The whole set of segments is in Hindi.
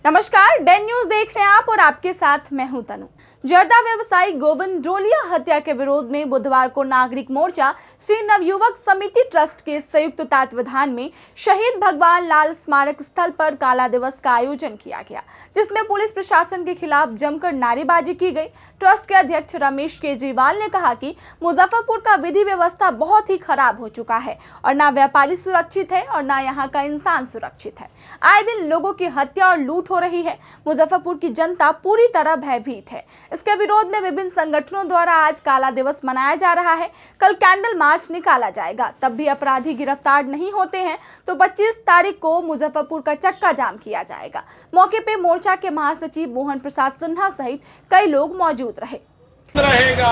नमस्कार, डेन न्यूज देख रहे हैं आप और आपके साथ मैं हूं तनु। जर्दा व्यवसायी गोविंद डोलिया हत्या के विरोध में बुधवार को नागरिक मोर्चा श्री नवयुवक समिति ट्रस्ट के संयुक्त तत्वावधान में शहीद भगवान लाल स्मारक स्थल पर काला दिवस का आयोजन किया गया, जिसमें पुलिस प्रशासन के खिलाफ जमकर नारेबाजी की गई। ट्रस्ट के अध्यक्ष रमेश केजरीवाल ने कहा कि मुजफ्फरपुर का विधि व्यवस्था बहुत ही खराब हो चुका है और ना व्यापारी सुरक्षित है और ना यहाँ का इंसान सुरक्षित है। आए दिन लोगों की हत्या और लूट हो रही है। मुजफ्फरपुर की जनता पूरी तरह भयभीत है। इसके विरोध में विभिन्न संगठनों द्वारा आज काला दिवस मनाया जा रहा है। कल कैंडल मार्च निकाला जाएगा। तब भी अपराधी गिरफ्तार नहीं होते हैं तो 25 तारीख को मुजफ्फरपुर का चक्का जाम किया जाएगा। मौके पे मोर्चा के महासचिव मोहन प्रसाद सिन्हा सहित कई लोग मौजूद रहे। बंद रहेगा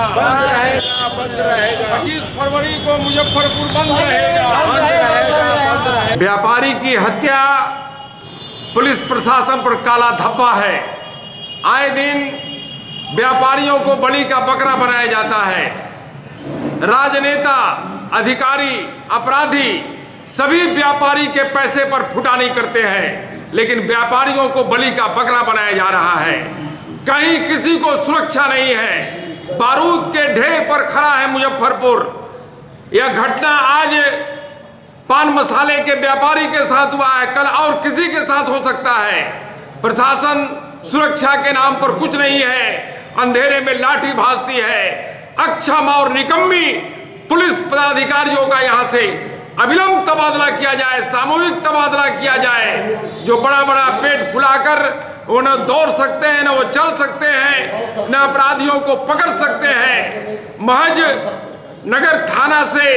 25 फरवरी को मुजफ्फरपुर बंद रहेगा। व्यापारी की हत्या पुलिस प्रशासन पर काला धब्बा है। आए दिन व्यापारियों को बलि का बकरा बनाया जाता है। राजनेता, अधिकारी, अपराधी सभी व्यापारी के पैसे पर फुटानी करते हैं, लेकिन व्यापारियों को बलि का बकरा बनाया जा रहा है। कहीं किसी को सुरक्षा नहीं है। बारूद के ढेर पर खड़ा है मुजफ्फरपुर। यह घटना आज पान मसाले के व्यापारी के साथ हुआ है, कल और किसी के साथ हो सकता है। प्रशासन सुरक्षा के नाम पर कुछ नहीं है, अंधेरे में लाठी भाजती है। अक्षम और निकम्मी पुलिस पदाधिकारियों का यहाँ से अविलंब तबादला किया जाए, सामूहिक तबादला किया जाए। जो बड़ा बड़ा पेट फुलाकर वो न दौड़ सकते हैं, न वो चल सकते हैं, न अपराधियों को पकड़ सकते हैं। महज नगर थाना से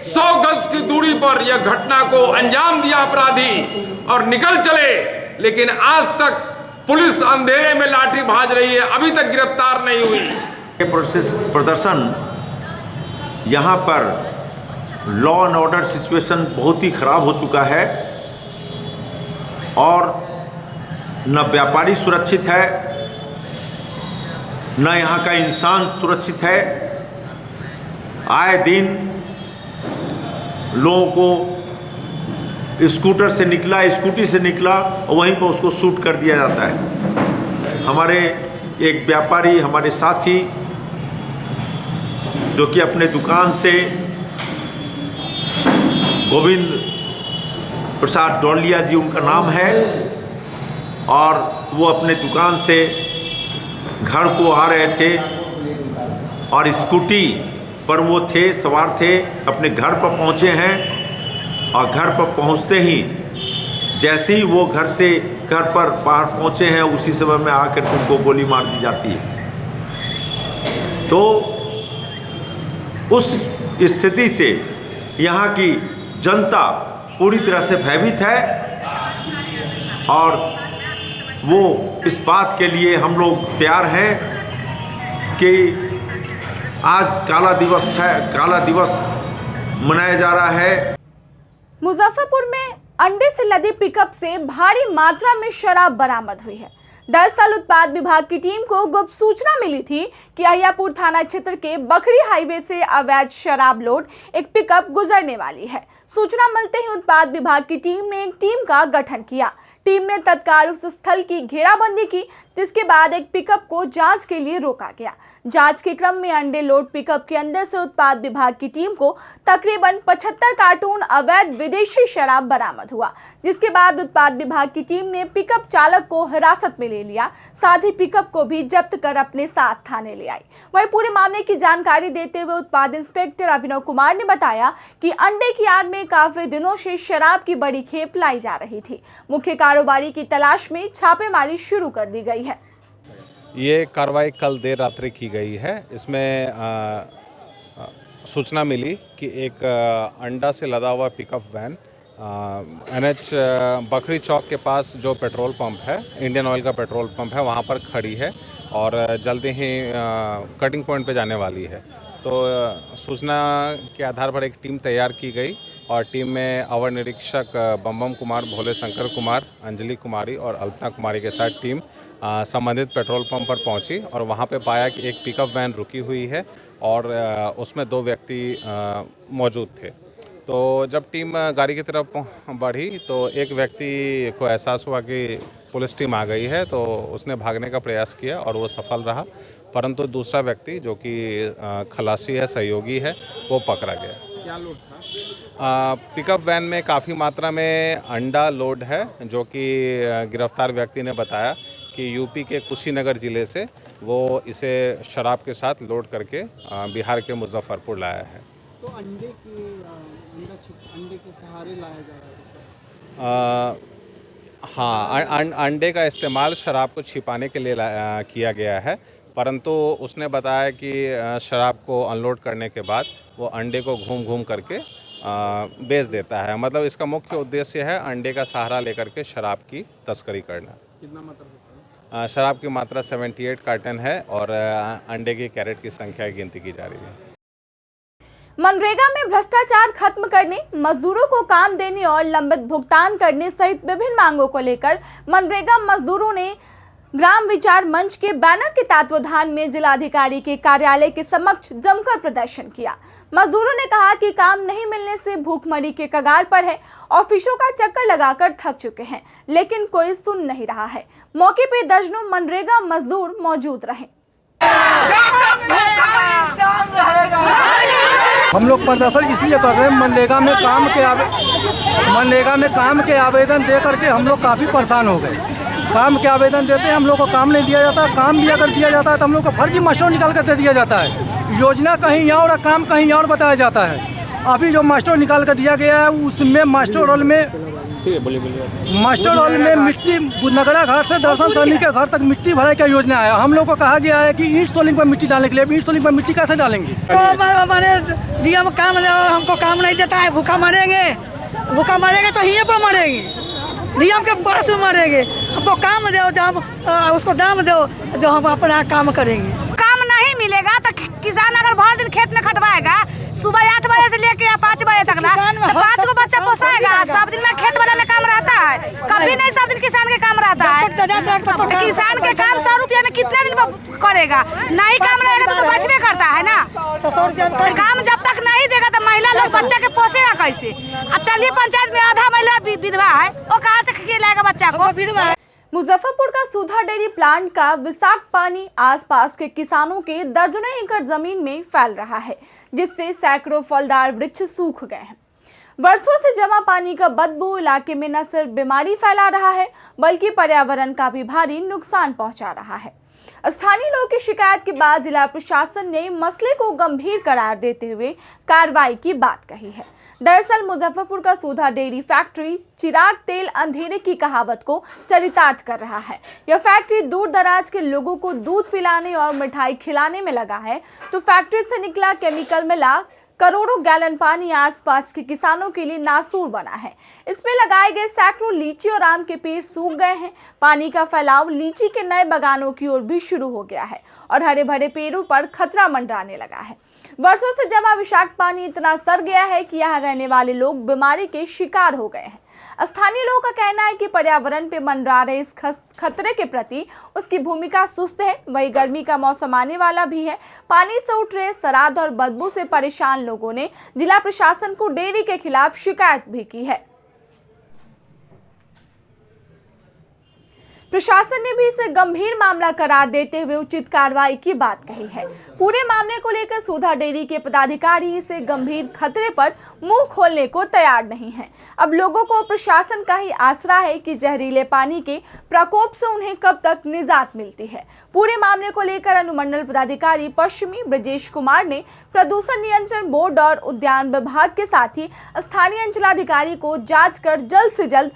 100 गज की दूरी पर यह घटना को अंजाम दिया अपराधी और निकल चले, लेकिन आज तक पुलिस अंधेरे में लाठी भाज रही है, अभी तक गिरफ्तार नहीं हुई। प्रदर्शन यहाँ पर लॉ एंड ऑर्डर सिचुएशन बहुत ही खराब हो चुका है और न व्यापारी सुरक्षित है, न यहाँ का इंसान सुरक्षित है। आए दिन लोगों को स्कूटी से निकला और वहीं पर उसको शूट कर दिया जाता है। हमारे एक व्यापारी, हमारे साथी जो कि अपने दुकान से गोविंद प्रसाद डोलिया जी उनका नाम है, और वो अपने दुकान से घर को आ रहे थे और स्कूटी पर वो थे, सवार थे, अपने घर पर पहुँचे हैं और घर पर पहुँचते ही जैसे ही वो घर पर बाहर पहुँचे हैं उसी समय में आकर उनको गोली मार दी जाती है। तो उस स्थिति से यहाँ की जनता पूरी तरह से भयभीत है और वो इस बात के लिए हम लोग तैयार हैं कि आज काला दिवस मनाया जा रहा है। मुजफ्फरपुर में अंडे से लदी पिकअप से भारी मात्रा में शराब बरामद हुई है। दरअसल उत्पाद विभाग की टीम को गुप्त सूचना मिली थी कि अहियापुर थाना क्षेत्र के बखरी हाईवे से अवैध शराब लोड एक पिकअप गुजरने वाली है। सूचना मिलते ही उत्पाद विभाग की टीम ने एक टीम का गठन किया। टीम ने तत्काल उस स्थल की घेराबंदी की, जिसके बाद एक पिकअप को जांच के लिए रोका गया। जांच के क्रम में अंडे लोड पिकअप के अंदर से उत्पाद विभाग की टीम को तकरीबन 75 कार्टून अवैध विदेशी शराब बरामद हुआ, जिसके बाद उत्पाद विभाग की टीम ने पिकअप चालक को हिरासत में ले लिया, साथ ही पिकअप को भी जब्त कर अपने साथ थाने ले आई। वहीं पूरे मामले की जानकारी देते हुए उत्पाद इंस्पेक्टर अभिनव कुमार ने बताया कि अंडे की आड़ में काफी दिनों से शराब की बड़ी खेप लाई जा रही थी। मुख्य कारोबारी की तलाश में छापेमारी शुरू कर दी गई है। ये कार्रवाई कल देर रात्रि की गई है। इसमें सूचना मिली कि एक अंडा से लदा हुआ पिकअप वैन NH बखरी चौक के पास जो पेट्रोल पंप है, इंडियन ऑयल का पेट्रोल पंप है, वहाँ पर खड़ी है और जल्दी ही कटिंग पॉइंट पे जाने वाली है। तो सूचना के आधार पर एक टीम तैयार की गई और टीम में अवर निरीक्षक बम कुमार, भोले शंकर कुमार, अंजलि कुमारी और अल्पना कुमारी के साथ टीम संबंधित पेट्रोल पंप पर पहुंची और वहां पे पाया कि एक पिकअप वैन रुकी हुई है और उसमें 2 व्यक्ति मौजूद थे। तो जब टीम गाड़ी की तरफ बढ़ी तो एक व्यक्ति को एहसास हुआ कि पुलिस टीम आ गई है, तो उसने भागने का प्रयास किया और वो सफल रहा, परंतु दूसरा व्यक्ति जो कि खलासी है, सहयोगी है, वो पकड़ा गया। क्या लोड था? पिकअप वैन में काफ़ी मात्रा में अंडा लोड है, जो कि गिरफ्तार व्यक्ति ने बताया कि यूपी के कुशीनगर ज़िले से वो इसे शराब के साथ लोड करके बिहार के मुजफ्फरपुर लाया है। तो अंडे के सहारे लाया जा रहा है? हाँ, अंडे का इस्तेमाल शराब को छिपाने के लिए किया गया है, परंतु उसने बताया कि शराब को अनलोड करने के बाद वो अंडे को घूम घूम करके बेच देता है। मतलब इसका मुख्य उद्देश्य है अंडे का सहारा लेकर के शराब की तस्करी करना। कितना मात्रा होता है? शराब की मात्रा 78 कार्टन है और अंडे की कैरेट की संख्या की गिनती की जा रही है। मनरेगा में भ्रष्टाचार खत्म करने, मजदूरों को काम देने और लंबित भुगतान करने सहित विभिन्न मांगों को लेकर मनरेगा मजदूरों ने ग्राम विचार मंच के बैनर के तत्वावधान में जिलाधिकारी के कार्यालय के समक्ष जमकर प्रदर्शन किया। मजदूरों ने कहा कि काम नहीं मिलने से भूखमरी के कगार पर है, ऑफिसों का चक्कर लगाकर थक चुके हैं, लेकिन कोई सुन नहीं रहा है। मौके पर दर्जनों मनरेगा मजदूर मौजूद रहे। हम लोग प्रदर्शन इसलिए कर रहे हैं, मनरेगा में काम के आवेदन दे करके हम लोग काफ़ी परेशान हो गए। काम के आवेदन देते हैं, हम लोग को काम नहीं दिया जाता। काम भी अगर दिया जाता है तो हम लोग को फर्जी मास्टर निकाल कर दे दिया जाता है। योजना कहीं और काम कहीं और बताया जाता है। अभी जो मास्टर निकाल कर दिया गया है उसमें मास्टर रोल में मिट्टी नगरा घाट से दर्शन सैनी के घर तक मिट्टी भराई का योजना है। हम लोग को कहा गया है कि ईंट सोलिंग पर मिट्टी डालने के लिए। ईंट सोलिंग पर मिट्टी कैसे डालेंगे? तो हमारे डीएम काम हमको काम नहीं देता है, भूखा मरेंगे तो यहीं पर मरेंगे, डीएम के पास में मरेंगे। हमको काम दो, जब उसको दाम दो जो हम अपना काम करेंगे। काम नहीं मिलेगा तो किसान अगर भर दिन खेत में खटवाएगा, सुबह 8 बजे से लेके 5 बजे तक ना, तो 5 को बच्चा पोसाएगा। सब दिन में खेत वाला में काम रहता है, कभी नहीं सब दिन किसान के काम रहता है। तो किसान के काम 100 रुपया में कितना दिन करेगा? नहीं काम रहेगा तो बचबे करता है ना। तो 100 रुपया काम जब तक नहीं देगा तो महिला लोग बच्चा के पोसेगा कैसे? चलिए पंचायत में आधा महिला विधवा है, वो कहाँ से खिलाएगा बच्चा को? विधवा। मुजफ्फरपुर का सुधा डेयरी प्लांट का विषाक्त पानी आसपास के किसानों के दर्जनों एकड़ जमीन में फैल रहा है, जिससे सैकड़ों फलदार वृक्ष सूख गए हैं। वर्षों से जमा पानी का बदबू इलाके में न सिर्फ बीमारी फैला रहा है, बल्कि पर्यावरण का भी भारी नुकसान पहुंचा रहा है। स्थानीय लोगों की शिकायत के बाद जिला प्रशासन ने मसले को गंभीर करार देते हुए कार्रवाई की बात कही है। दरअसल मुजफ्फरपुर का सुधा डेयरी फैक्ट्री चिराग तेल अंधेरे की कहावत को चरितार्थ कर रहा है। यह फैक्ट्री दूर दराज के लोगों को दूध पिलाने और मिठाई खिलाने में लगा है, तो फैक्ट्री से निकला केमिकल मिला करोड़ों गैलन पानी आसपास के किसानों के लिए नासूर बना है। इस पे लगाए गए सैकड़ों लीची और आम के पेड़ सूख गए हैं। पानी का फैलाव लीची के नए बागानों की ओर भी शुरू हो गया है और हरे भरे पेड़ों पर खतरा मंडराने लगा है। वर्षों से जमा विषाक्त पानी इतना सड़ गया है कि यहाँ रहने वाले लोग बीमारी के शिकार हो गए हैं। स्थानीय लोगों का कहना है कि पर्यावरण पे मंडरा रहे इस खतरे के प्रति उसकी भूमिका सुस्त है। वही गर्मी का मौसम आने वाला भी है। पानी से उठ रहे सराद और बदबू से परेशान लोगों ने जिला प्रशासन को डेयरी के खिलाफ शिकायत भी की है। प्रशासन ने भी इसे गंभीर मामला करार देते हुए उचित कार्रवाई की बात कही है। पूरे मामले को लेकर सुधा डेयरी के पदाधिकारी इसे गंभीर खतरे पर मुंह खोलने को तैयार नहीं हैं। अब लोगों को प्रशासन का ही आसरा है कि जहरीले पानी के प्रकोप से उन्हें कब तक निजात मिलती है। पूरे मामले को लेकर अनुमंडल पदाधिकारी पश्चिमी ब्रजेश कुमार ने प्रदूषण नियंत्रण बोर्ड और उद्यान विभाग के साथ ही स्थानीय अंचलाधिकारी को जांच कर जल्द से जल्द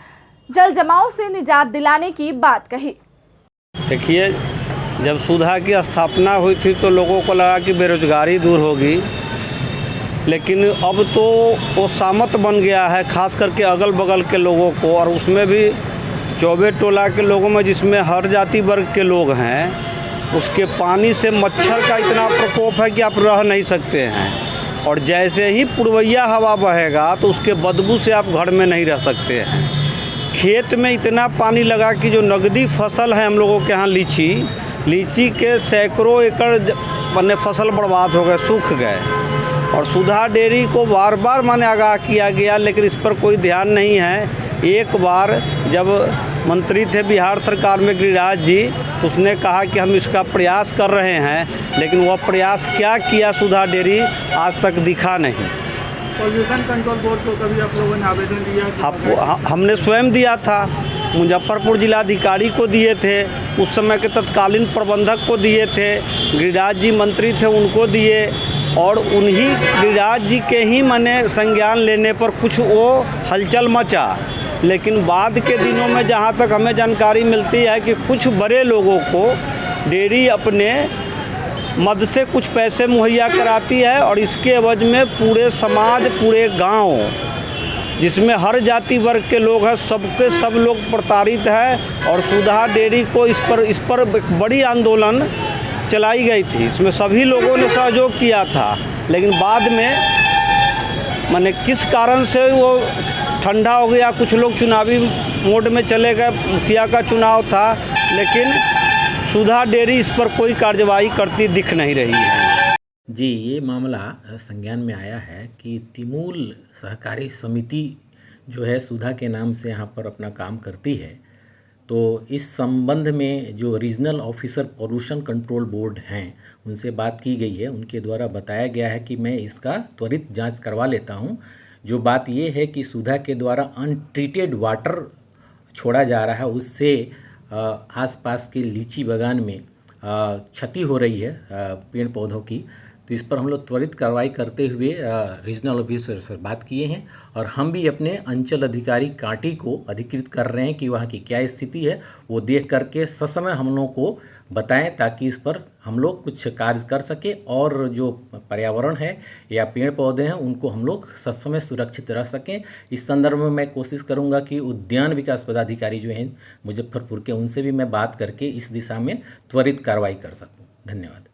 जल जमाव से निजात दिलाने की बात कही। देखिए, जब सुधा की स्थापना हुई थी तो लोगों को लगा कि बेरोजगारी दूर होगी, लेकिन अब तो वो सामत बन गया है, खास करके अगल बगल के लोगों को, और उसमें भी चौबे टोला के लोगों में जिसमें हर जाति वर्ग के लोग हैं, उसके पानी से मच्छर का इतना प्रकोप है कि आप रह नहीं सकते हैं। और जैसे ही पूर्वैया हवा बहेगा तो उसके बदबू से आप घर में नहीं रह सकते हैं। खेत में इतना पानी लगा कि जो नगदी फसल है हम लोगों के यहाँ लीची के सैकड़ों एकड़ बने फसल बर्बाद हो गए, सूख गए। और सुधा डेयरी को बार बार आगाह किया गया, लेकिन इस पर कोई ध्यान नहीं है। एक बार जब मंत्री थे बिहार सरकार में गिरिराज जी, उसने कहा कि हम इसका प्रयास कर रहे हैं, लेकिन वह प्रयास क्या किया सुधा डेयरी आज तक दिखा नहीं। पॉल्यूशन कंट्रोल बोर्ड को कभी आप लोगों ने आवेदन दिया? हमने स्वयं दिया था, मुजफ्फरपुर जिलाधिकारी को दिए थे, उस समय के तत्कालीन प्रबंधक को दिए थे, गिरिराज जी मंत्री थे उनको दिए, और उन्हीं गिरिराज जी के ही मने संज्ञान लेने पर कुछ वो हलचल मचा। लेकिन बाद के दिनों में जहाँ तक हमें जानकारी मिलती है कि कुछ बड़े लोगों को डेयरी अपने मद से कुछ पैसे मुहैया कराती है, और इसके एवज में पूरे समाज, पूरे गांव, जिसमें हर जाति वर्ग के लोग हैं, सबके सब लोग प्रताड़ित है। और सुधा डेयरी को इस पर एक बड़ी आंदोलन चलाई गई थी, इसमें सभी लोगों ने सहयोग किया था। लेकिन बाद में माने किस कारण से वो ठंडा हो गया, कुछ लोग चुनावी मोड में चले गए, मुखिया का चुनाव था, लेकिन सुधा डेयरी इस पर कोई कार्रवाई करती दिख नहीं रही है। जी, ये मामला संज्ञान में आया है कि तिमूल सहकारी समिति जो है सुधा के नाम से यहाँ पर अपना काम करती है। तो इस संबंध में जो regional officer pollution control board हैं उनसे बात की गई है। उनके द्वारा बताया गया है कि मैं इसका त्वरित जांच करवा लेता हूं। जो बात ये है कि सुधा के द्वारा अनट्रीटेड वाटर छोड़ा जा रहा है, उससे आसपास के लीची बागान में क्षति हो रही है पेड़ पौधों की। तो इस पर हम लोग त्वरित कार्रवाई करते हुए रीजनल ऑफिसर से बात किए हैं, और हम भी अपने अंचल अधिकारी कांटी को अधिकृत कर रहे हैं कि वहाँ की क्या स्थिति है वो देख करके ससमय हम लोगों को बताएं, ताकि इस पर हम लोग कुछ कार्य कर सके, और जो पर्यावरण है या पेड़ पौधे हैं उनको हम लोग ससमय सुरक्षित रख सकें। इस संदर्भ में मैं कोशिश करूँगा कि उद्यान विकास पदाधिकारी जो हैं मुजफ्फरपुर के, उनसे भी मैं बात करके इस दिशा में त्वरित कार्रवाई कर सकूँ। धन्यवाद।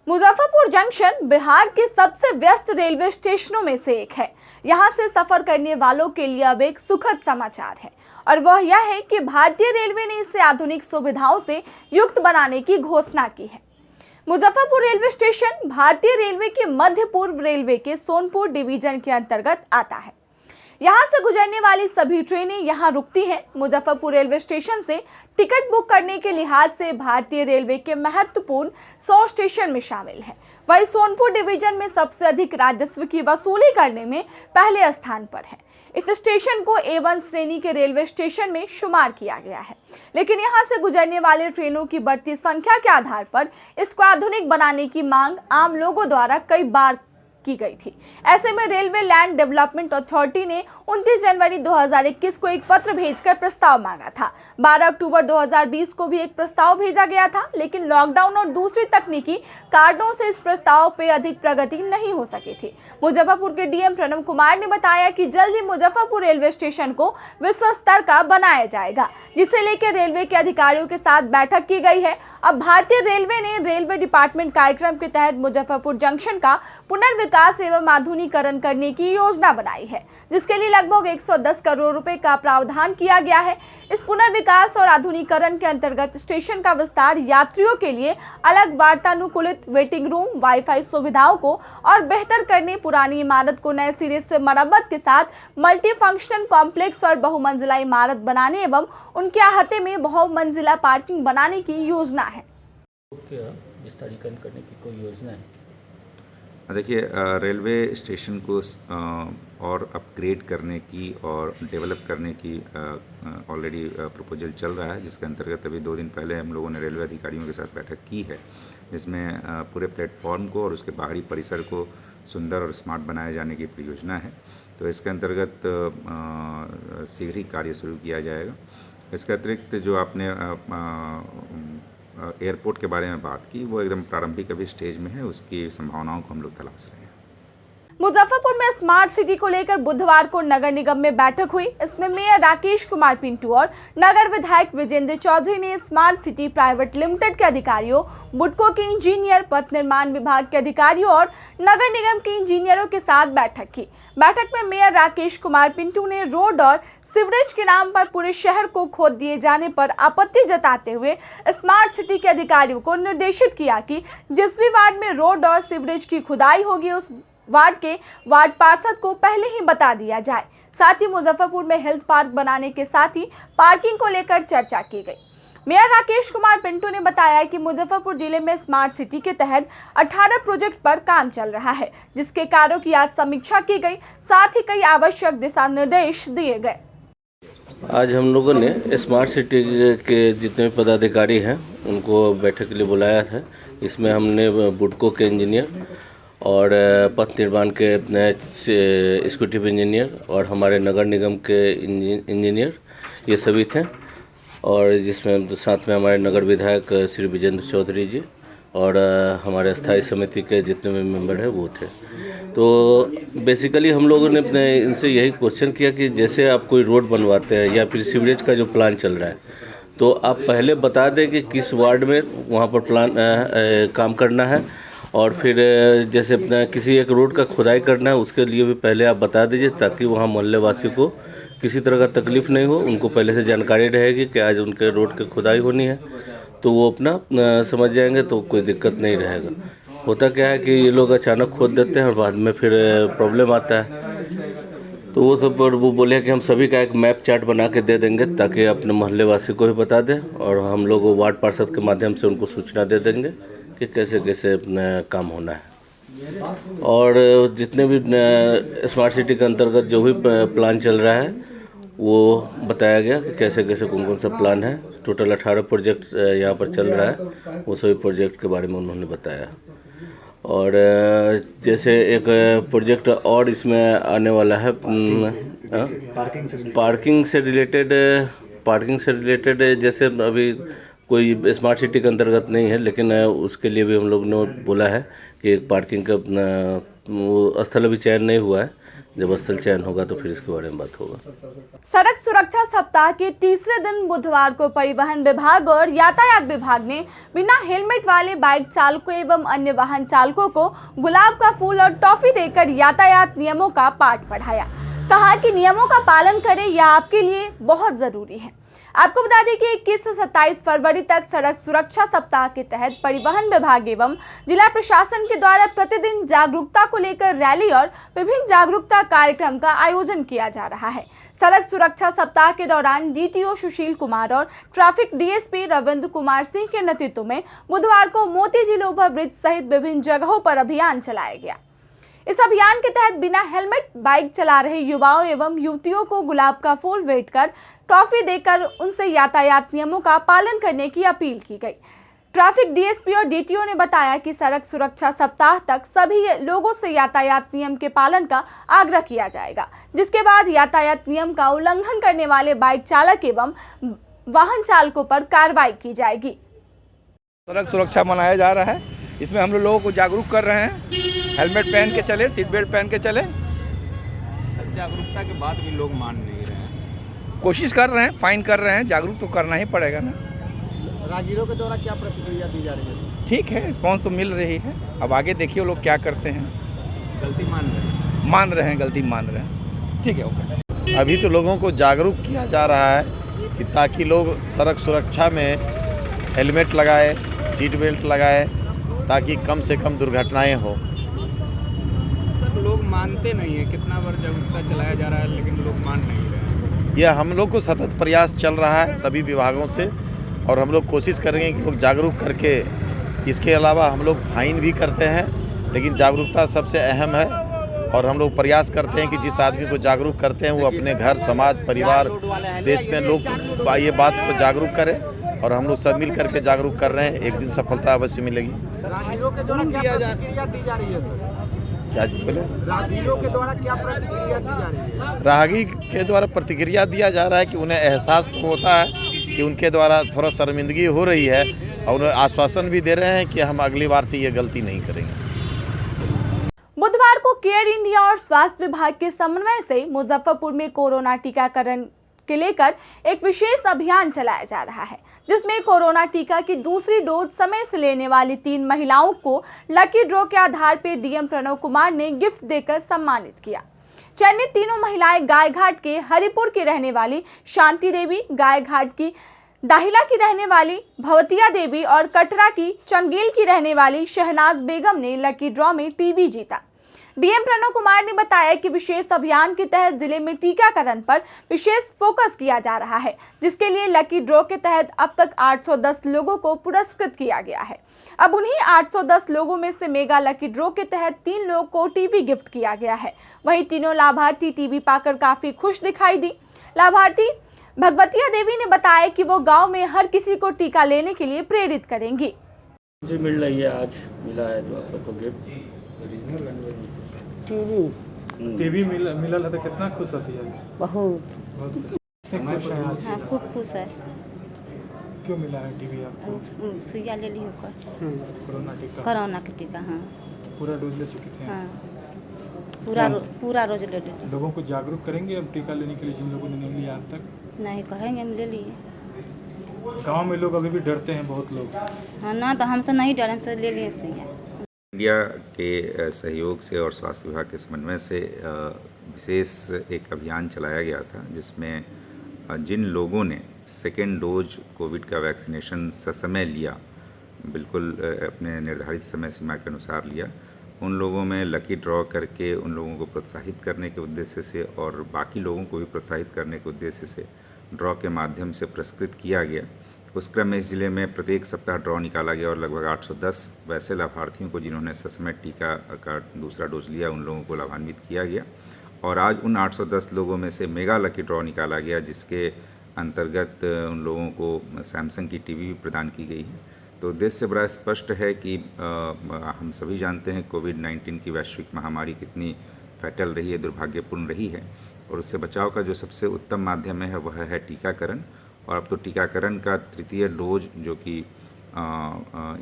मुजफ्फरपुर जंक्शन बिहार के सबसे व्यस्त रेलवे स्टेशनों में से एक है। यहां से सफर करने वालों के लिए अब एक सुखद समाचार है, और वह यह है कि भारतीय रेलवे ने इसे आधुनिक सुविधाओं से युक्त बनाने की घोषणा की है। मुजफ्फरपुर रेलवे स्टेशन भारतीय रेलवे के मध्य पूर्व रेलवे के सोनपुर डिवीजन के अंतर्गत आता है। यहां से गुजरने वाली सभी ट्रेनें यहां रुकती हैं। मुजफ्फरपुर रेलवे स्टेशन से टिकट बुक करने के लिहाज से भारतीय रेलवे के महत्वपूर्ण 100 स्टेशन में शामिल है। वही सोनपुर डिवीजन में सबसे अधिक राजस्व की वसूली करने में पहले स्थान पर है। इस स्टेशन को A1 श्रेणी के रेलवे स्टेशन में शुमार किया गया है, लेकिन यहां से गुजरने वाले ट्रेनों की बढ़ती संख्या के आधार पर इसको आधुनिक बनाने की मांग आम लोगों द्वारा कई बार की गई थी। ऐसे में रेलवे लैंड डेवलपमेंट अथॉरिटी ने 29 जनवरी 2021 को एक पत्र भेजकर प्रस्ताव मांगा था। 12 अक्टूबर 2020 को भी एक प्रस्ताव भेजा गया था, लेकिन लॉकडाउन और दूसरी तकनीकी कारणों से इस प्रस्ताव पे अधिक प्रगति नहीं हो सकी थी। मुजफ्फरपुर के डीएम प्रणव कुमार ने बताया कि जल्द ही मुजफ्फरपुर रेलवे स्टेशन को विश्व स्तर का बनाया जाएगा, जिसे लेकर रेलवे के अधिकारियों के साथ बैठक की गई है। अब भारतीय रेलवे ने रेलवे डिपार्टमेंट कार्यक्रम के तहत मुजफ्फरपुर जंक्शन का पुनर्विकास एवं आधुनिकीकरण करने की योजना बनाई है, जिसके लिए लगभग 110 करोड़ रुपए का प्रावधान किया गया है। इस पुनर्विकास और आधुनिकीकरण के अंतर्गत स्टेशन का विस्तार, यात्रियों के लिए अलग वातानुकूलित वेटिंग रूम, वाईफाई सुविधाओं को और बेहतर करने, पुरानी इमारत को नए सिरे से मरम्मत के साथ मल्टी फंक्शनल कॉम्प्लेक्स और बहुमंजिला इमारत बनाने एवं उनके अहाते में बहुमंजिला पार्किंग बनाने की योजना है। विस्तारीकरण करने की कोई योजना है? देखिए, रेलवे स्टेशन को और अपग्रेड करने की और डेवलप करने की ऑलरेडी प्रपोजल चल रहा है, जिसके अंतर्गत अभी 2 दिन पहले हम लोगों ने रेलवे अधिकारियों के साथ बैठक की है, जिसमें पूरे प्लेटफॉर्म को और उसके बाहरी परिसर को सुंदर और स्मार्ट बनाए जाने की परियोजना है। तो इसके अंतर्गत शीघ्र ही कार्य शुरू किया जाएगा। इसके अतिरिक्त जो आपने एयरपोर्ट के बारे में बात की, वो एकदम प्रारंभिक अभी स्टेज में है, उसकी संभावनाओं को हम लोग तलाश रहे हैं। मुजफ्फरपुर में स्मार्ट सिटी को लेकर बुधवार को नगर निगम में बैठक हुई। इसमें मेयर राकेश कुमार पिंटू और नगर विधायक विजेंद्र चौधरी ने स्मार्ट सिटी प्राइवेट लिमिटेड के अधिकारियों, बुडको के इंजीनियर, पथ निर्माण विभाग के अधिकारियों और नगर निगम के इंजीनियरों के साथ बैठक की। बैठक में मेयर राकेश कुमार पिंटू ने रोड और सीवरेज के नाम पर पूरे शहर को खोद दिए जाने पर आपत्ति जताते हुए स्मार्ट सिटी के अधिकारियों को निर्देशित किया कि जिस भी वार्ड में रोड और सीवरेज की खुदाई होगी, उस वार्ड के वार्ड पार्षद को पहले ही बता दिया जाए। साथ ही मुजफ्फरपुर में हेल्थ पार्क बनाने के साथ ही पार्किंग को लेकर चर्चा की गई। मेयर राकेश कुमार पिंटू ने बताया कि मुजफ्फरपुर जिले में स्मार्ट सिटी के तहत 18 प्रोजेक्ट पर काम चल रहा है, जिसके कार्यों की आज समीक्षा की गई, साथ ही कई आवश्यक दिशा निर्देश दिए गए। आज हम लोगों ने स्मार्ट सिटी के जितने पदाधिकारी हैं उनको बैठक के लिए बुलाया है। इसमें हमने बुडको के इंजीनियर और पथ निर्माण के एग्जीक्यूटिव इंजीनियर और हमारे नगर निगम के इंजीनियर ये सभी थे, और जिसमें साथ में हमारे नगर विधायक श्री विजेंद्र चौधरी जी और हमारे स्थायी समिति के जितने भी मेंबर हैं वो थे। तो बेसिकली हम लोगों ने अपने इनसे यही क्वेश्चन किया कि जैसे आप कोई रोड बनवाते हैं या फिर सीवरेज का जो प्लान चल रहा है, तो आप पहले बता दें कि किस वार्ड में वहाँ पर प्लान काम करना है, और फिर जैसे अपना किसी एक रोड का खुदाई करना है उसके लिए भी पहले आप बता दीजिए, ताकि वहाँ मोहल्ले वासी को किसी तरह का तकलीफ़ नहीं हो। उनको पहले से जानकारी रहेगी कि आज उनके रोड की खुदाई होनी है, तो वो अपना समझ जाएंगे, तो कोई दिक्कत नहीं रहेगा। होता क्या है कि ये लोग अचानक खोद देते हैं और बाद में फिर प्रॉब्लम आता है, तो वो सब पर वो बोले कि हम सभी का एक मैप चार्ट बना के दे देंगे, ताकि अपने मोहल्ले वासी को भी बता दें, और हम लोग वार्ड पार्षद के माध्यम से उनको सूचना दे देंगे कि कैसे कैसे काम होना है। और जितने भी स्मार्ट सिटी के अंतर्गत जो भी प्लान चल रहा है वो बताया गया कि कैसे कैसे कौन कौन सा प्लान है। टोटल 18 प्रोजेक्ट यहाँ पर चल रहा है, वो सभी प्रोजेक्ट के बारे में उन्होंने बताया। और जैसे एक प्रोजेक्ट और इसमें आने वाला है पार्किंग से रिलेटेड जैसे अभी कोई स्मार्ट सिटी के अंतर्गत नहीं है, लेकिन उसके लिए भी हम लोग ने बोला है कि एक पार्किंग का वो स्थल अभी चयन नहीं हुआ है, जब स्थल चयन होगा तो फिर इसके बारे में बात होगा। सड़क सुरक्षा सप्ताह के तीसरे दिन बुधवार को परिवहन विभाग और यातायात विभाग ने बिना हेलमेट वाले बाइक चालकों एवं अन्य वाहन चालकों को गुलाब का फूल और टॉफी देकर यातायात नियमों का पाठ पढ़ाया। कहा कि नियमों का पालन करें, यह आपके लिए बहुत जरूरी है। आपको बता दें कि 21 से 27 फरवरी तक सड़क सुरक्षा सप्ताह के तहत परिवहन विभाग एवं जिला प्रशासन के द्वारा प्रतिदिन जागरूकता को लेकर रैली और विभिन्न जागरूकता कार्यक्रम का आयोजन किया जा रहा है। सड़क सुरक्षा सप्ताह के दौरान डीटीओ सुशील कुमार और ट्रैफिक डीएसपी रविंद्र कुमार सिंह के नेतृत्व में बुधवार को मोती झील ओवर ब्रिज सहित विभिन्न जगहों पर अभियान चलाया गया। इस अभियान के तहत बिना हेलमेट बाइक चला रहे युवाओं एवं युवतियों को गुलाब का फूल भेंटकर टॉफी देकर उनसे यातायात नियमों का पालन करने की अपील की गई। ट्रैफिक डीएसपी और डीटीओ ने बताया कि सड़क सुरक्षा सप्ताह तक सभी लोगों से यातायात नियम के पालन का आग्रह किया जाएगा, जिसके बाद यातायात नियम का उल्लंघन करने वाले बाइक चालक एवं वाहन चालकों पर कार्रवाई की जाएगी। सड़क सुरक्षा मनाया जा रहा है, इसमें हम लोगों को जागरूक कर रहे हैं। हेलमेट पहन के चले, सीट बेल्ट पहन के चले। सब जागरूकता के बाद भी लोग मान नहीं रहे हैं। कोशिश कर रहे हैं, फाइन कर रहे हैं, जागरूक तो करना ही पड़ेगा ना। राहगीरों के द्वारा क्या प्रतिक्रिया दी जा रही है? ठीक है, रिस्पॉन्स तो मिल रही है। अब आगे देखिए वो लोग क्या करते हैं। गलती मान रहे हैं, गलती मान रहे हैं। ठीक है, ओके। अभी तो लोगों को जागरूक किया जा रहा है कि ताकि लोग सड़क सुरक्षा में हेलमेट लगाए, सीट बेल्ट लगाए, ताकि कम से कम दुर्घटनाएं हो। सब लोग मानते नहीं है, कितना बार जागरूकता चलाया जा रहा है लेकिन लोग मान नहीं रहे हैं। यह हम लोग को सतत प्रयास चल रहा है सभी विभागों से, और हम लोग कोशिश करेंगे कि लोग जागरूक करके, इसके अलावा हम लोग फाइन भी करते हैं, लेकिन जागरूकता सबसे अहम है। और हम लोग प्रयास करते हैं कि जिस आदमी को जागरूक करते हैं वो अपने घर, समाज, परिवार, देश में लोग ये बात को जागरूक करें, और हम लोग सब मिल करके जागरूक कर रहे हैं। एक दिन सफलता अवश्य मिलेगी। राहगीरों के द्वारा क्या प्रतिक्रिया दी जा रही है सर? क्या जी बोले? राहगीरों के द्वारा क्या प्रतिक्रिया दी जा रही है? राहगीर के द्वारा प्रतिक्रिया दिया जा रहा है कि उन्हें एहसास तो होता है कि उनके द्वारा थोड़ा शर्मिंदगी हो रही है, और उन्हें आश्वासन भी दे रहे हैं कि हम अगली बार से ये गलती नहीं करेंगे। बुधवार को केयर इंडिया और स्वास्थ्य विभाग के समन्वय से मुजफ्फरपुर में कोरोना टीकाकरण के लेकर एक विशेष अभियान चलाया जा रहा है, जिसमें कोरोना टीका की दूसरी डोज समय से लेने वाली 3 महिलाओं को लकी ड्रॉ के आधार पर डीएम प्रणव कुमार ने गिफ्ट देकर सम्मानित किया। चयनित तीनों महिलाएं गायघाट के हरिपुर की रहने वाली शांति देवी, गायघाट की दाहिला की रहने वाली भवतिया देवी और कटरा की चंगेल की रहने वाली शहनाज बेगम ने लकी ड्रॉ में टीवी जीता। डीएम प्रणव कुमार ने बताया कि विशेष अभियान के तहत जिले में टीकाकरण पर विशेष फोकस किया जा रहा है, जिसके लिए लकी ड्रॉ के तहत अब तक 810 लोगों को पुरस्कृत किया गया है। अब उन्हीं 810 लोगों में से मेगा लकी ड्रॉ के तहत 3 लोगों को टीवी गिफ्ट किया गया है। वहीं तीनों लाभार्थी टीवी पाकर काफी खुश दिखाई दी। लाभार्थी भगवतिया देवी ने बताया कि वो गाँव में हर किसी को टीका लेने के लिए प्रेरित करेंगी। जी मिल रही है, आज मिला है जो आप सबको गिफ्ट टीवी मिला है तो कितना खुश होती है? बहुत खुश है आज। हाँ, खूब खुश है। क्यों मिला है टीवी आपको? सुइया ले ली होकर कोरोना के टीका। हाँ, पूरा डोज ले चुके थे? हाँ, पूरा रोज ले ली। लोगों को जागरूक करेंगे अब टीका लेने के लिए, जिन लोगों ने नहीं लिया अब तक? नहीं, कहेंगे हम ले लिए। गांव में लोग अभी भी डरते हैं, बहुत लोग। हाँ ना, तो हमसे नहीं डरे, हमसे ले लिए सुइया। इंडिया के सहयोग से और स्वास्थ्य विभाग के समन्वय से विशेष एक अभियान चलाया गया था, जिसमें जिन लोगों ने सेकेंड डोज कोविड का वैक्सीनेशन ससमय लिया, बिल्कुल अपने निर्धारित समय सीमा के अनुसार लिया, उन लोगों में लकी ड्रॉ करके उन लोगों को प्रोत्साहित करने के उद्देश्य से और बाकी लोगों को भी प्रोत्साहित करने के उद्देश्य से ड्रॉ के माध्यम से पुरस्कृत किया गया। उस क्रम में इस जिले में प्रत्येक सप्ताह ड्रॉ निकाला गया और लगभग 810 वैसे लाभार्थियों को जिन्होंने ससमय टीका का दूसरा डोज लिया, उन लोगों को लाभान्वित किया गया। और आज उन 810 लोगों में से मेगा लकी ड्रॉ निकाला गया, जिसके अंतर्गत उन लोगों को सैमसंग की टीवी भी प्रदान की गई है। तो उद्देश्य बड़ा स्पष्ट है कि हम सभी जानते हैं कोविड-19 की वैश्विक महामारी कितनी फैटल रही है, दुर्भाग्यपूर्ण रही है, और उससे बचाव का जो सबसे उत्तम माध्यम है वह है टीकाकरण। और अब तो टीकाकरण का तृतीय डोज जो कि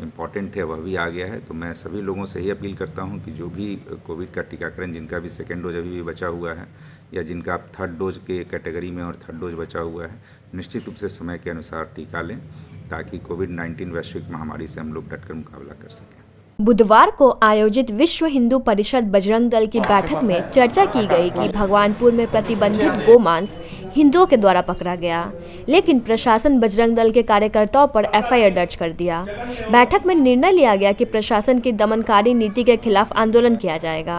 इम्पॉर्टेंट है वह भी आ गया है। तो मैं सभी लोगों से ही अपील करता हूं कि जो भी कोविड का टीकाकरण, जिनका भी सेकेंड डोज अभी भी बचा हुआ है या जिनका थर्ड डोज के कैटेगरी में और थर्ड डोज बचा हुआ है, निश्चित रूप से समय के अनुसार टीका लें, ताकि कोविड-19 वैश्विक महामारी से हम लोग डटकर मुकाबला कर सकें। बुधवार को आयोजित विश्व हिंदू परिषद बजरंग दल की बैठक में चर्चा की गई कि भगवानपुर में प्रतिबंधित गोमांस हिंदुओं के द्वारा पकड़ा गया, लेकिन प्रशासन बजरंग दल के कार्यकर्ताओं पर एफआईआर दर्ज कर दिया। बैठक में निर्णय लिया गया कि प्रशासन की दमनकारी नीति के खिलाफ आंदोलन किया जाएगा।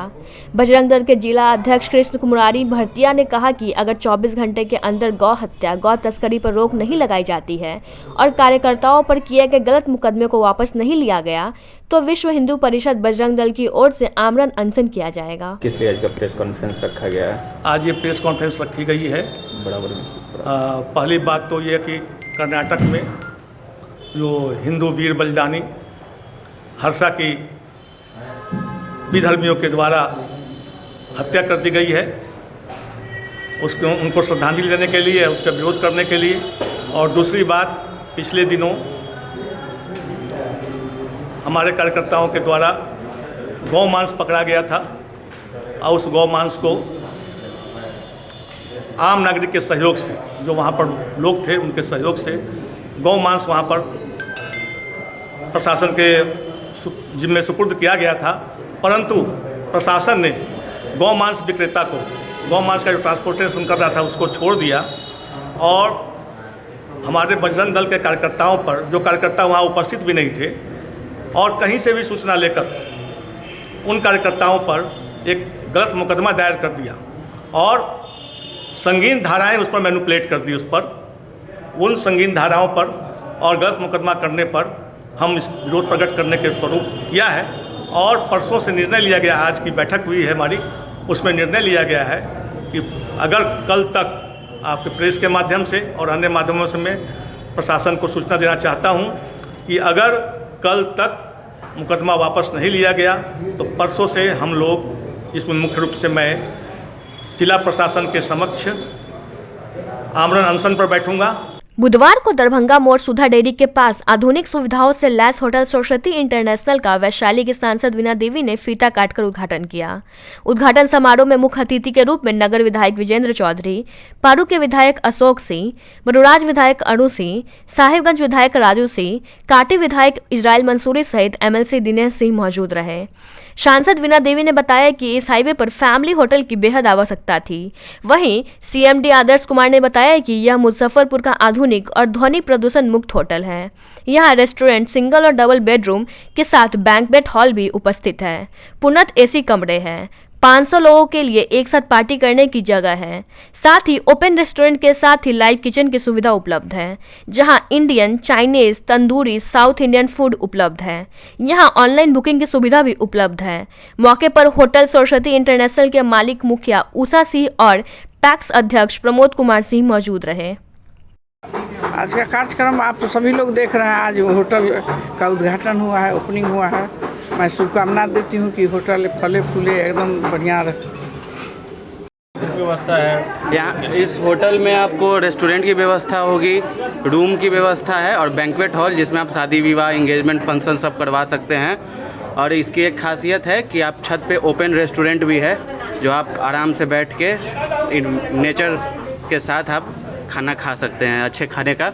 बजरंग दल के जिला अध्यक्ष कृष्ण मुरारी भरतिया ने कहा कि अगर 24 घंटे के अंदर गौ हत्या, गौ तस्करी पर रोक नहीं लगाई जाती है और कार्यकर्ताओं पर किए गए गलत मुकदमे को वापस नहीं लिया गया तो विश्व हिंदू परिषद बजरंग दल की ओर से आमरण अनशन किया जाएगा। किस लिए आज का प्रेस कॉन्फ्रेंस रखा गया है? आज ये प्रेस कॉन्फ्रेंस रखी गई है। पहली बात तो ये कि कर्नाटक में जो हिंदू वीर बलिदानी हर्षा की विधर्मियों के द्वारा हत्या कर दी गई है, उसको उनको श्रद्धांजलि देने के लिए, उसका विरोध करने के लिए। और दूसरी बात, पिछले दिनों हमारे कार्यकर्ताओं के द्वारा गौ मांस पकड़ा गया था और उस गौ मांस को आम नागरिक के सहयोग से, जो वहाँ पर लोग थे उनके सहयोग से गौ मांस वहाँ पर प्रशासन के जिम्मे सुपुर्द किया गया था। परंतु प्रशासन ने गौ मांस विक्रेता को, गौ मांस का जो ट्रांसपोर्टेशन कर रहा था, उसको छोड़ दिया और हमारे बजरंग दल के कार्यकर्ताओं पर, जो कार्यकर्ता वहाँ उपस्थित भी नहीं थे और कहीं से भी सूचना लेकर उन कार्यकर्ताओं पर एक गलत मुकदमा दायर कर दिया और संगीन धाराएं उस पर मैनिपुलेट कर दी। उस पर उन संगीन धाराओं पर और गलत मुकदमा करने पर हम इस विरोध प्रकट करने के स्वरूप किया है। और परसों से निर्णय लिया गया, आज की बैठक हुई है हमारी, उसमें निर्णय लिया गया है कि अगर कल तक आपके प्रेस के माध्यम से और अन्य माध्यमों से मैं प्रशासन को सूचना देना चाहता हूं कि अगर कल तक मुकदमा वापस नहीं लिया गया तो परसों से हम लोग इसमें मुख्य रूप से मैं जिला प्रशासन के समक्ष आमरण अनशन पर बैठूंगा। बुधवार को दरभंगा मोड़ सुधा डेयरी के पास आधुनिक सुविधाओं से लैस होटल सरस्वती इंटरनेशनल का वैशाली की सांसद वीणा देवी ने फीता काटकर उद्घाटन किया। उद्घाटन समारोह में मुख्य अतिथि के रूप में नगर विधायक विजेंद्र चौधरी, पारू के विधायक अशोक सिंह, बरूराज विधायक अनु सिंह, साहिबगंज विधायक राजू सिंह, काटी विधायक इजराइल मंसूरी सहित एमएलसी दिनेश सिंह मौजूद रहे। सांसद वीणा देवी ने बताया कि इस हाईवे पर फैमिली होटल की बेहद आवश्यकता थी। वहीं सीएमडी आदर्श कुमार ने बताया कि यह मुजफ्फरपुर का आधुनिक और ध्वनि प्रदूषण मुक्त होटल है। यहाँ रेस्टोरेंट, सिंगल और डबल बेडरूम के साथ बैंक्वेट हॉल भी उपस्थित है। पूर्णत एसी कमरे हैं। 500 लोगों के लिए एक साथ पार्टी करने की जगह है। साथ ही ओपन रेस्टोरेंट के साथ ही लाइव किचन की सुविधा उपलब्ध है, जहां Indian, Chinese, tandoori, south Indian food उपलब्ध है। यहां ऑनलाइन बुकिंग की सुविधा भी उपलब्ध है। मौके पर होटल सरस्वती इंटरनेशनल के मालिक मुखिया उषा सिंह और पैक्स अध्यक्ष प्रमोद कुमार सिंह मौजूद रहे। आज का कार्यक्रम आप तो सभी लोग देख रहे हैं। आज होटल का उद्घाटन हुआ है, ओपनिंग हुआ है। मैं शुभकामना देती हूँ कि होटल फले फूले एकदम बढ़िया व्यवस्था है। यहाँ इस होटल में आपको रेस्टोरेंट की व्यवस्था होगी, रूम की व्यवस्था है और बैंक्वेट हॉल जिसमें आप शादी विवाह, एंगेजमेंट, फंक्शन सब करवा सकते हैं। और इसकी एक खासियत है कि आप छत पे ओपन रेस्टोरेंट भी है, जो आप आराम से बैठ के नेचर के साथ आप खाना खा सकते हैं, अच्छे खाने का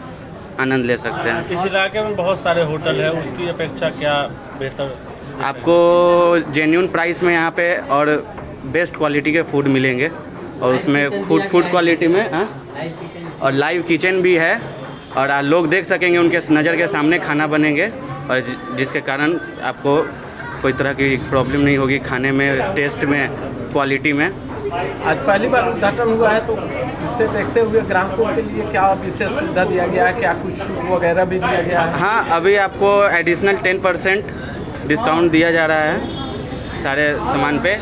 आनंद ले सकते हैं। इस इलाके में बहुत सारे होटल है, उसकी अपेक्षा क्या बेहतर? आपको जेन्युइन प्राइस में यहाँ पे और बेस्ट क्वालिटी के फूड मिलेंगे और उसमें फूड क्वालिटी में और लाइव किचन भी है और लोग देख सकेंगे, उनके नज़र के सामने खाना बनेंगे और जिसके कारण आपको कोई तरह की प्रॉब्लम नहीं होगी खाने में, टेस्ट में, क्वालिटी में। आज पहली बार उद्घाटन हुआ है, तो इससे देखते हुए ग्राहकों के लिए क्या विशेष सुविधा दिया गया है? क्या कुछ छूट वगैरह भी दिया गया है? हाँ, अभी आपको एडिशनल 10% डिस्काउंट दिया जा रहा है सारे सामान पे।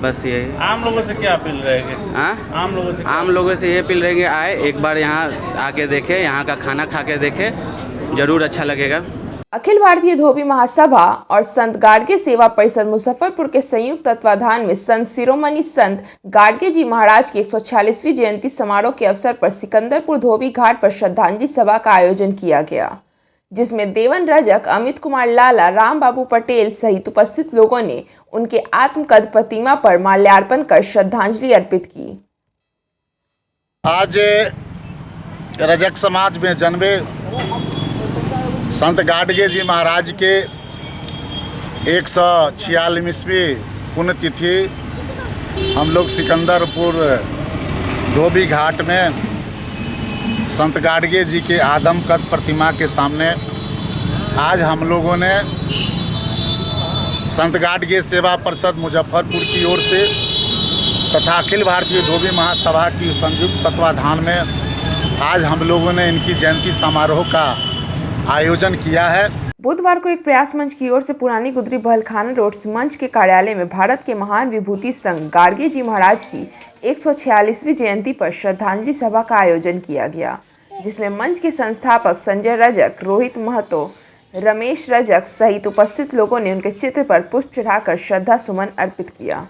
बस यही। आम लोगों से क्या अपील रहेगी? आम लोगों से ये अपील रहेंगे, आए एक बार यहाँ आके देखें, यहाँ का खाना खा के देखें, ज़रूर अच्छा लगेगा। अखिल भारतीय धोबी महासभा और संत गाडगे सेवा परिषद मुजफ्फरपुर के संयुक्त तत्वाधान में संत शिरोमणि संत गाडगे जी महाराज की 146वीं जयंती समारोह के अवसर पर सिकंदरपुर धोबी घाट पर श्रद्धांजलि सभा का आयोजन किया गया, जिसमें देवन रजक, अमित कुमार लाला, राम बाबू पटेल सहित उपस्थित लोगों ने उनके आत्मकद प्रतिमा पर माल्यार्पण कर श्रद्धांजलि अर्पित की। आज रजक समाज में जन्मे संत गाडगे जी महाराज के 146वीं पुण्यतिथि हम लोग सिकंदरपुर धोबी घाट में संत गाडगे जी के आदमकद प्रतिमा के सामने आज हम लोगों ने संत गाडगे सेवा परिषद मुजफ्फरपुर की ओर से तथा अखिल भारतीय धोबी महासभा की संयुक्त तत्वाधान में आज हम लोगों ने इनकी जयंती समारोह का आयोजन किया है। बुधवार को एक प्रयास मंच की ओर से पुरानी गुदरी बहलखाना रोड मंच के कार्यालय में भारत के महान विभूति संत गाडगे जी महाराज की 146वीं जयंती पर श्रद्धांजलि सभा का आयोजन किया गया, जिसमें मंच के संस्थापक संजय रजक, रोहित महतो, रमेश रजक सहित उपस्थित लोगों ने उनके चित्र पर पुष्प चढ़ाकर श्रद्धा सुमन अर्पित किया।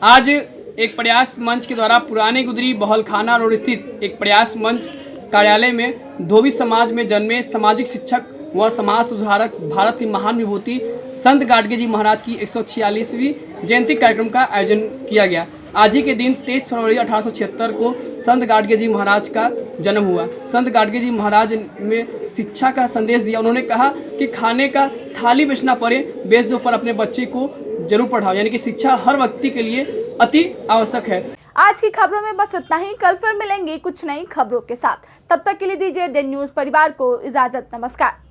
आज एक प्रयास मंच के द्वारा पुरानी गुदरी बहलखाना रोड स्थित एक प्रयास मंच कार्यालय में धोबी समाज में जन्मे सामाजिक शिक्षक व समाज सुधारक भारत की महान विभूति संत गाडगे जी महाराज की 146वीं जयंती कार्यक्रम का आयोजन किया गया। आज ही के दिन 23 फरवरी 1876 को संत गाडगे जी महाराज का जन्म हुआ। संत गाडगे जी महाराज में शिक्षा का संदेश दिया। उन्होंने कहा कि खाने का थाली बेचना पड़े, बेच दो, पर अपने बच्चे को जरूर पढ़ाओ, यानी कि शिक्षा हर व्यक्ति के लिए अति आवश्यक है। आज की खबरों में बस इतना ही। कल फिर मिलेंगे कुछ नई खबरों के साथ। तब तक के लिए दीजिए डेन न्यूज़ परिवार को इजाजत। नमस्कार।